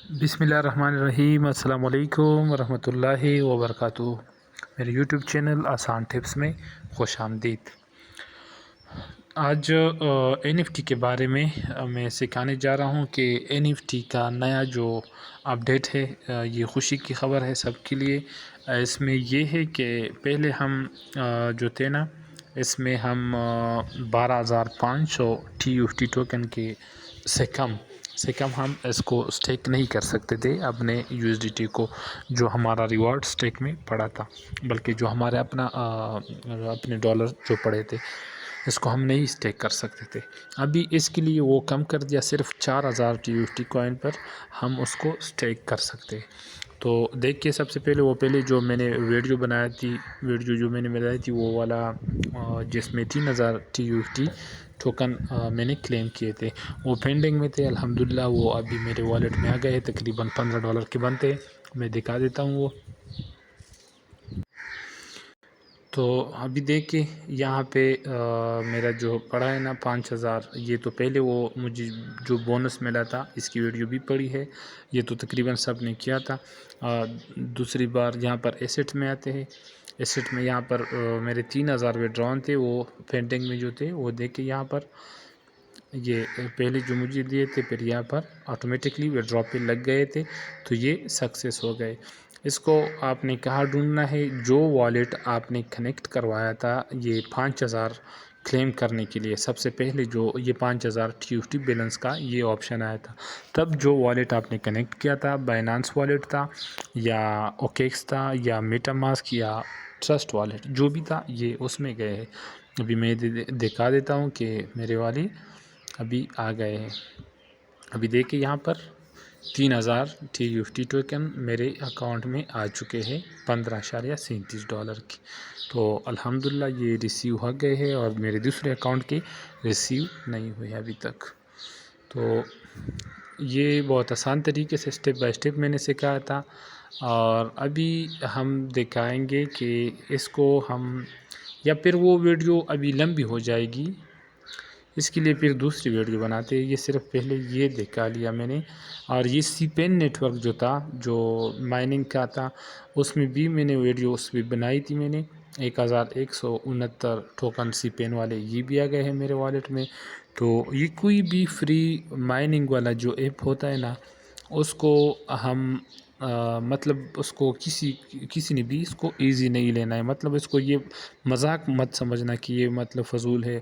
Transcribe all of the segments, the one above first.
بسم اللہ الرحمن الرحیم۔ السلام علیکم ورحمۃ اللہ وبرکاتہ۔ میرے یوٹیوب چینل آسان ٹپس میں خوش آمدید۔ آج این ایف ٹی کے بارے میں میں سکھانے جا رہا ہوں کہ این ایف ٹی کا نیا جو اپڈیٹ ہے یہ خوشی کی خبر ہے سب کے لیے۔ اس میں یہ ہے کہ پہلے ہم جو تھے نا، اس میں ہم 12,500 ٹی یو ٹی ٹوکن کے سے کم ہم اس کو اسٹیک نہیں کر سکتے تھے اپنے یو ایس ڈی ٹی کو، جو ہمارا ریوارڈ اسٹیک میں پڑا تھا، بلکہ جو ہمارے اپنے ڈالر جو پڑے تھے اس کو ہم نہیں اسٹیک کر سکتے تھے۔ ابھی اس کے لیے وہ کم کر دیا، صرف 4,000 ٹی یو ٹی کوائن پر ہم اس کو اسٹیک کر سکتے۔ تو دیکھیے، سب سے پہلے جو میں نے ویڈیو جو میں نے بنائی تھی وہ والا جس میں 3,000 ٹی یو ٹی ٹوکن میں نے کلیم کیے تھے، وہ پینڈنگ میں تھے۔ الحمدللہ وہ ابھی میرے والیٹ میں آ گئے، تقریباً $15 کے بنتے ہیں۔ میں دکھا دیتا ہوں وہ۔ تو ابھی دیکھیں یہاں پہ میرا جو پڑا ہے نا 5,000، یہ تو پہلے وہ مجھے جو بونس ملا تھا، اس کی ویڈیو بھی پڑی ہے، یہ تو تقریباً سب نے کیا تھا۔ دوسری بار یہاں پر ایسٹ میں آتے ہیں، ایسٹ میں یہاں پر میرے 3,000 وڈراؤن تھے، وہ پینڈنگ میں جو تھے وہ دیکھیں یہاں پر، یہ پہلے جو مجھے دیے تھے، پھر یہاں پر آٹومیٹکلی وڈرا پہ لگ گئے تھے، تو یہ سکسیس ہو گئے۔ اس کو آپ نے کہاں ڈھونڈنا ہے؟ جو والیٹ آپ نے کنیکٹ کروایا تھا یہ 5,000 کلیم کرنے کے لیے، سب سے پہلے جو یہ 5,000 ٹی یو ٹی بیلنس کا یہ آپشن آیا تھا، تب جو والیٹ آپ نے کنیکٹ کیا تھا، بائنانس والیٹ تھا یا اوکیکس تھا یا میٹا ماسک یا ٹرسٹ والیٹ، جو بھی تھا یہ اس میں گئے ہیں۔ ابھی میں دکھا دیتا ہوں کہ میرے والے ابھی آ گئے ہیں۔ ابھی دیکھیں یہاں پر 3,000 ٹی یو ٹی ٹوکن میرے اکاؤنٹ میں آ چکے ہیں $15.37 کی۔ تو الحمدللہ یہ ریسیو ہو گئے ہیں، اور میرے دوسرے اکاؤنٹ کے ریسیو نہیں ہوئے ابھی تک۔ تو یہ بہت آسان طریقے سے اسٹیپ بائی اسٹیپ میں نے سکھایا تھا، اور ابھی ہم دکھائیں گے کہ اس کو ہم، یا پھر وہ ویڈیو ابھی لمبی ہو جائے گی، اس کے لیے پھر دوسری ویڈیو بناتے ہیں۔ یہ صرف پہلے یہ دکھا لیا میں نے۔ اور یہ سی پین نیٹ ورک جو تھا، جو مائننگ کا تھا، اس میں بھی میں نے ویڈیو اس بھی بنائی تھی میں نے۔ 1,169 ٹوکن سی پین والے یہ بھی آ گئے ہیں میرے والیٹ میں۔ تو یہ کوئی بھی فری مائننگ والا جو ایپ ہوتا ہے نا، اس کو ہم مطلب اس کو کسی نے بھی اس کو ایزی نہیں لینا ہے، مطلب اس کو یہ مذاق مت سمجھنا کہ یہ مطلب فضول ہے۔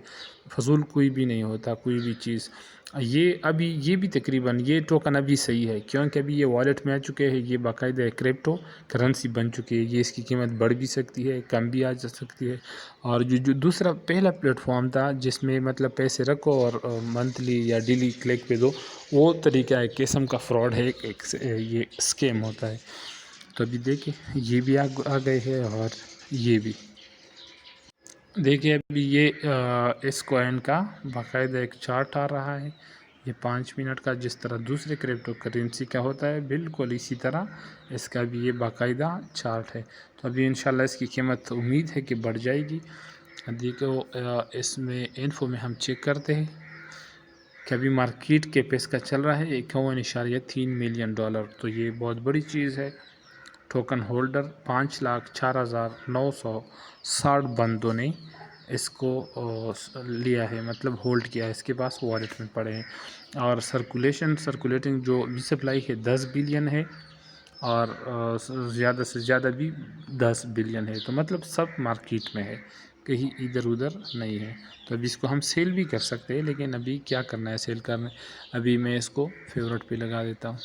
فضول کوئی بھی نہیں ہوتا، کوئی بھی چیز۔ یہ بھی تقریباً یہ ٹوکن ابھی صحیح ہے، کیونکہ ابھی یہ والیٹ میں آ چکے ہیں، یہ باقاعدہ کرپٹو کرنسی بن چکی ہے۔ یہ اس کی قیمت بڑھ بھی سکتی ہے، کم بھی آ جا سکتی ہے۔ اور جو دوسرا پہلا پلیٹ فارم تھا جس میں مطلب پیسے رکھو اور منتھلی یا ڈیلی کلک پہ دو، وہ طریقہ ایک قسم کا فراڈ ہے، یہ اسکیم ہوتا ہے۔ تو ابھی دیکھیں یہ بھی آ گئے ہیں، اور یہ بھی دیکھیں۔ ابھی یہ اس کوائن کا باقاعدہ ایک چارٹ آ رہا ہے، یہ 5 منٹ کا، جس طرح دوسرے کرپٹو کرنسی کا ہوتا ہے بالکل اسی طرح اس کا بھی یہ باقاعدہ چارٹ ہے۔ تو ابھی انشاءاللہ اس کی قیمت امید ہے کہ بڑھ جائے گی۔ دیکھو اس میں انفو میں ہم چیک کرتے ہیں کہ ابھی مارکیٹ کے پیس کا چل رہا ہے $51.3 ملین۔ تو یہ بہت بڑی چیز ہے۔ ٹوکن ہولڈر 5,04,960 بندوں نے اس کو لیا ہے، مطلب ہولڈ کیا ہے، اس کے پاس والیٹ میں پڑے ہیں۔ اور سرکولیٹنگ جو بھی سپلائی ہے 10 بلین ہے، اور زیادہ سے زیادہ بھی 10 بلین ہے، تو مطلب سب مارکیٹ میں ہے، کہیں ادھر ادھر نہیں ہے۔ تو ابھی اس کو ہم سیل بھی کر سکتے ہیں، لیکن ابھی کیا کرنا ہے سیل کرنا ہے، ابھی میں اس کو فیورٹ پہ لگا دیتا ہوں۔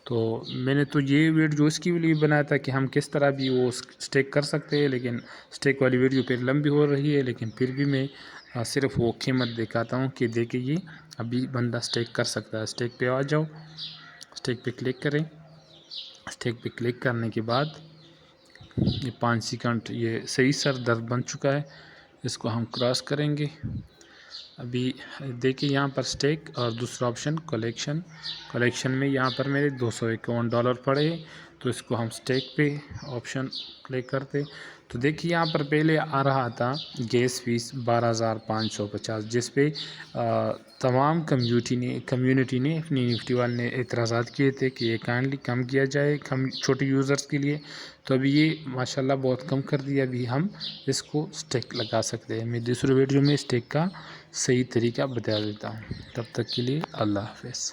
تو میں نے تو یہ ویڈیو اس کی لیے بنایا تھا کہ ہم کس طرح بھی وہ اسٹیک کر سکتے ہیں، لیکن اسٹیک والی ویڈیو پھر لمبی ہو رہی ہے، لیکن پھر بھی میں صرف وہ قیمت دکھاتا ہوں کہ دیکھیں یہ ابھی بندہ اسٹیک کر سکتا ہے۔ اسٹیک پہ آ جاؤ، اسٹیک پہ کلک کریں۔ اسٹیک پہ کلک کرنے کے بعد یہ 5 سیکنڈ یہ صحیح سر درد بن چکا ہے، اس کو ہم کراس کریں گے۔ ابھی دیکھیں یہاں پر اسٹیک اور دوسرا آپشن کلیکشن میں یہاں پر میرے $251 پڑے ہیں۔ تو اس کو ہم سٹیک پہ آپشن کلک کرتے تو دیکھیے یہاں پر پہلے آ رہا تھا گیس فیس 12,550 جس پہ تمام کمیونٹی نے اپنی نفٹی والے نے اعتراضات کیے تھے کہ یہ کائنڈلی کم کیا جائے چھوٹے یوزرز کے لیے. تو ابھی یہ ماشاءاللہ بہت کم کر دیا. ابھی ہم اس کو سٹیک لگا سکتے ہیں. میں دوسرے ویڈیو میں سٹیک کا صحیح طریقہ بتا دیتا ہوں. تب تک کے لیے اللہ حافظ.